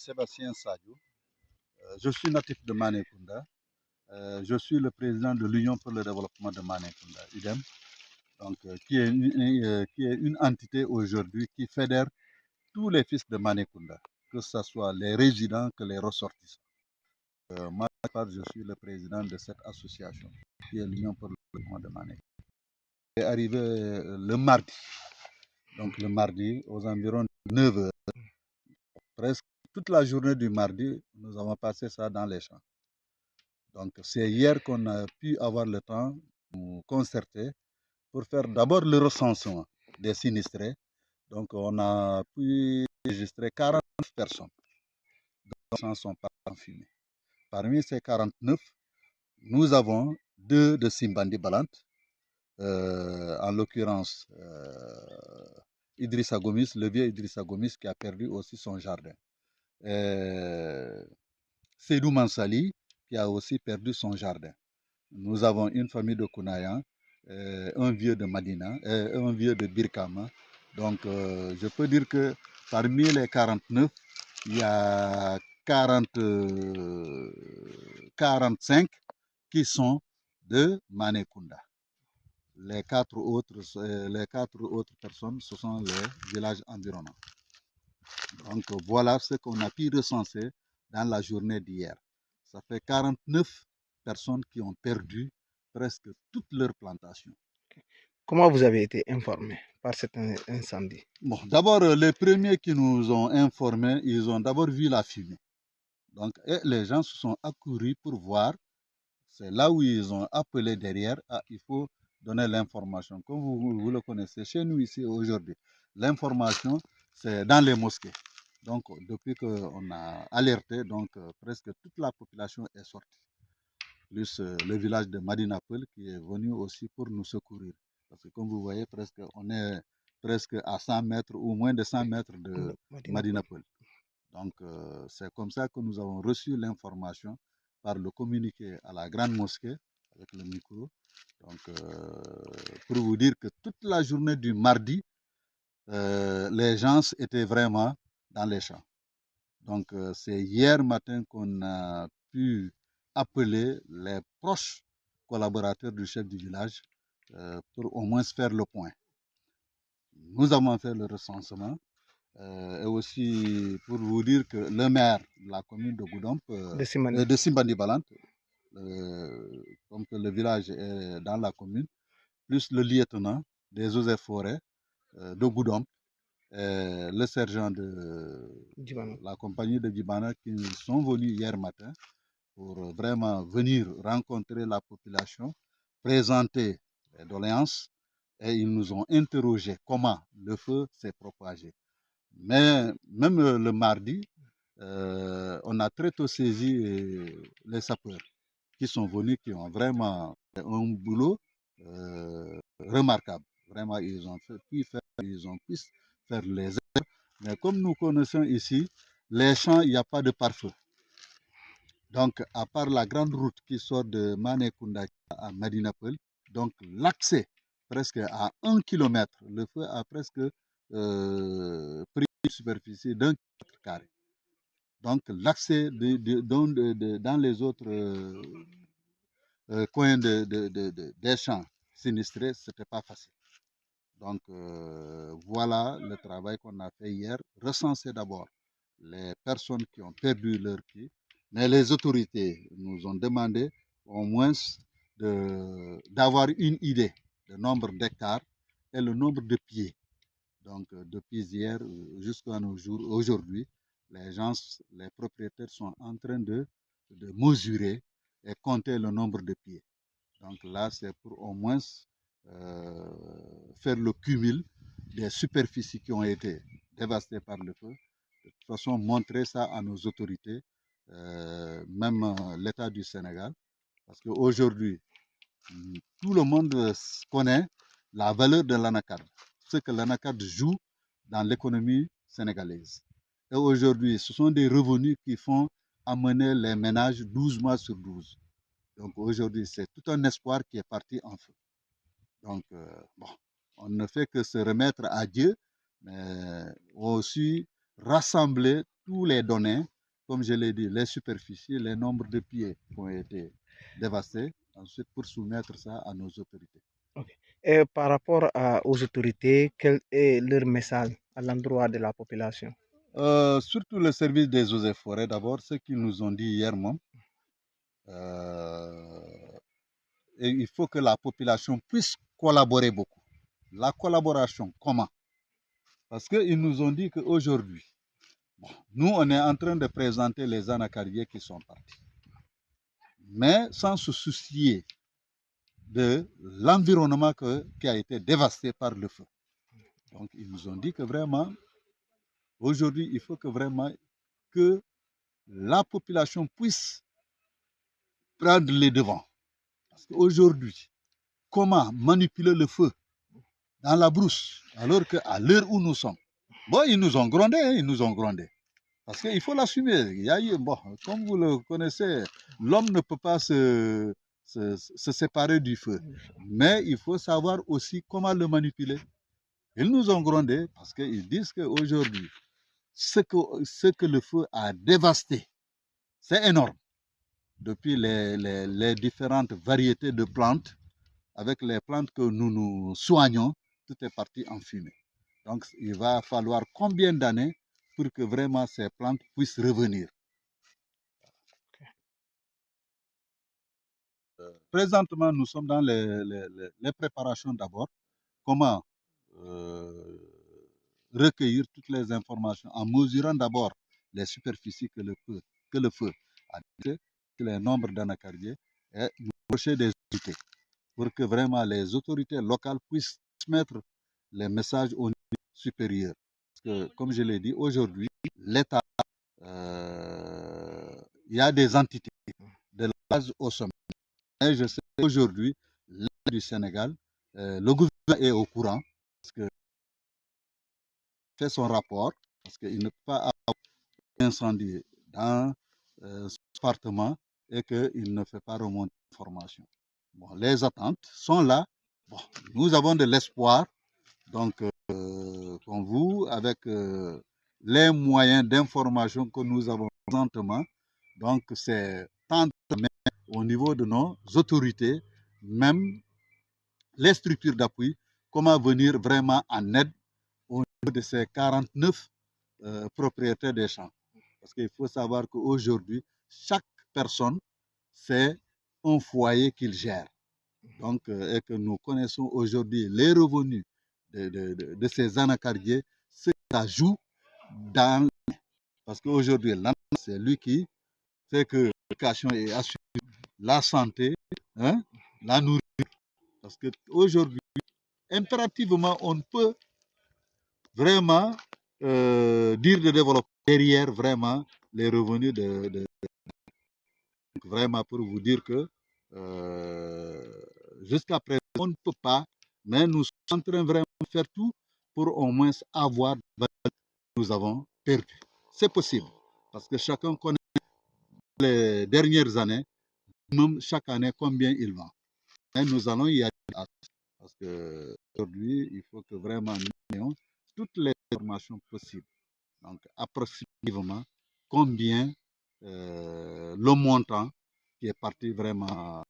Sébastien Sadio. Je suis natif de Manékounda. Je suis le président de l'Union pour le développement de Manékounda, UDEM, donc, qui est une entité aujourd'hui qui fédère tous les fils de Manékounda, que ce soit les résidents que les ressortissants. Moi, je suis le président de cette association, qui est l'Union pour le développement de Manékounda. C'est arrivé le mardi, donc le mardi aux environs de 9 heures. Presque toute la journée du mardi, nous avons passé ça dans les champs. Donc c'est hier qu'on a pu avoir le temps de nous concerter pour faire d'abord le recensement des sinistrés. Donc on a pu enregistrer 49 personnes dont les sont pas confirmés. Parmi ces 49, nous avons deux de Simbandi Balant, en l'occurrence Idrissa Gomis, le vieux Idrissa Gomis qui a perdu aussi son jardin. Seydou Mansali qui a aussi perdu son jardin. Nous avons une famille de Kounayan, un vieux de Madina, un vieux de Birkama. Donc, je peux dire que parmi les 49, il y a 45 qui sont de Manékounda. Les quatre autres personnes, ce sont les villages environnants. Donc, voilà ce qu'on a pu recenser dans la journée d'hier. Ça fait 49 personnes qui ont perdu presque toute leur plantation. Comment vous avez été informé par cet incendie? Bon, d'abord, les premiers qui nous ont informés, ils ont d'abord vu la fumée. Donc, et les gens se sont accourus pour voir. C'est là où ils ont appelé derrière. Ah, il faut donner l'information. Comme vous le connaissez, chez nous ici aujourd'hui, l'information, c'est dans les mosquées. Donc, depuis qu'on a alerté, donc presque toute la population est sortie. Plus le village de Madinapel qui est venu aussi pour nous secourir. Parce que comme vous voyez, on est presque à 100 mètres ou moins de 100 mètres de Madinapel. Donc, c'est comme ça que nous avons reçu l'information par le communiqué à la grande mosquée avec le micro. Donc, pour vous dire que toute la journée du mardi, les gens étaient vraiment dans les champs. Donc, c'est hier matin qu'on a pu appeler les proches collaborateurs du chef du village pour au moins faire le point. Nous avons fait le recensement et aussi pour vous dire que le maire de la commune de Goudomp, de Simbandi Balant, comme que le village est dans la commune, plus le lieutenant des eaux et forêts de Goudomp, le sergent de la compagnie de Djibana qui sont venus hier matin pour vraiment venir rencontrer la population, présenter les doléances et ils nous ont interrogé comment le feu s'est propagé. Mais même le mardi, on a très tôt saisi les sapeurs qui sont venus, qui ont vraiment fait un boulot remarquable. Vraiment, ils ont pu faire les heures. Mais comme nous connaissons ici, les champs, il n'y a pas de pare-feu. Donc, à part la grande route qui sort de Manékounda à Madinapel, donc l'accès presque à 1 kilomètre, le feu a presque pris une superficie d'1 kilomètre carré. Donc, l'accès dans les autres coins des champs sinistrés, ce n'était pas facile. Donc, voilà le travail qu'on a fait hier. Recenser d'abord les personnes qui ont perdu leur pied. Mais les autorités nous ont demandé au moins d'avoir une idée du nombre d'hectares et le nombre de pieds. Donc, depuis hier jusqu'à nos jours, aujourd'hui, les propriétaires sont en train de mesurer et compter le nombre de pieds. Donc là, c'est pour au moins faire le cumul des superficies qui ont été dévastées par le feu. De toute façon, montrer ça à nos autorités, même l'État du Sénégal, parce qu'aujourd'hui, tout le monde connaît la valeur de l'anacarde, ce que l'anacarde joue dans l'économie sénégalaise. Et aujourd'hui, ce sont des revenus qui font amener les ménages 12 mois sur 12. Donc aujourd'hui, c'est tout un espoir qui est parti en feu. Donc, bon, on ne fait que se remettre à Dieu, mais aussi rassembler tous les données, comme je l'ai dit, les superficies, les nombres de pieds qui ont été dévastés, ensuite pour soumettre ça à nos autorités. Ok. Et par rapport aux autorités, quel est leur message à l'endroit de la population? Surtout le service des eaux et forêts, d'abord, ce qu'ils nous ont dit hier même. Et il faut que la population puisse collaborer beaucoup. La collaboration, comment? Parce qu'ils nous ont dit qu'aujourd'hui, nous, on est en train de présenter les anacardiers qui sont partis. Mais sans se soucier de l'environnement qui a été dévasté par le feu. Donc, ils nous ont dit que vraiment, aujourd'hui, il faut que vraiment que la population puisse prendre les devants. Parce qu'aujourd'hui, comment manipuler le feu dans la brousse, alors qu'à l'heure où nous sommes, bon, ils nous ont grondés, ils nous ont grondés. Parce qu'il faut l'assumer. Il y a eu, bon, comme vous le connaissez, l'homme ne peut pas se séparer du feu. Mais il faut savoir aussi comment le manipuler. Ils nous ont grondés parce qu'ils disent qu'aujourd'hui, ce que le feu a dévasté, c'est énorme. Depuis les différentes variétés de plantes, avec les plantes que nous soignons, tout est parti en fumée. Donc, il va falloir combien d'années pour que vraiment ces plantes puissent revenir? Présentement, nous sommes dans les préparations d'abord. Comment recueillir toutes les informations en mesurant d'abord les superficies que le feu a détruites, les nombres d'anacardiers et nous approcher des unités pour que vraiment les autorités locales puissent transmettre les messages au niveau supérieur. Parce que, comme je l'ai dit, aujourd'hui, l'État, il y a des entités de la base au sommet. Et je sais qu'aujourd'hui, l'État du Sénégal, le gouvernement est au courant, parce que fait son rapport, parce qu'il ne peut pas avoir d'incendie dans son appartement et qu'il ne fait pas remonter l'information. Bon, les attentes sont là. Bon, nous avons de l'espoir. Donc, comme vous, avec les moyens d'information que nous avons présentement, donc c'est tant au niveau de nos autorités, même les structures d'appui, comment venir vraiment en aide au niveau de ces 49 propriétaires des champs. Parce qu'il faut savoir qu'aujourd'hui, chaque personne, c'est un foyer qu'il gère. Donc, et que nous connaissons aujourd'hui les revenus de ces anacardiers, ce que ça joue dans. Parce qu'aujourd'hui, c'est lui qui fait que l'éducation est assurée, la santé, hein, la nourriture. Parce qu'aujourd'hui, impérativement, on ne peut vraiment dire de développer derrière vraiment les revenus vraiment pour vous dire que jusqu'à présent, on ne peut pas, mais nous sommes en train vraiment de faire tout pour au moins avoir ce que nous avons perdu. C'est possible, parce que chacun connaît les dernières années, même chaque année, combien il vend. Et nous allons y aller, parce qu'aujourd'hui, il faut que vraiment nous ayons toutes les informations possibles. Donc, approximativement, combien le montant qui est parti vraiment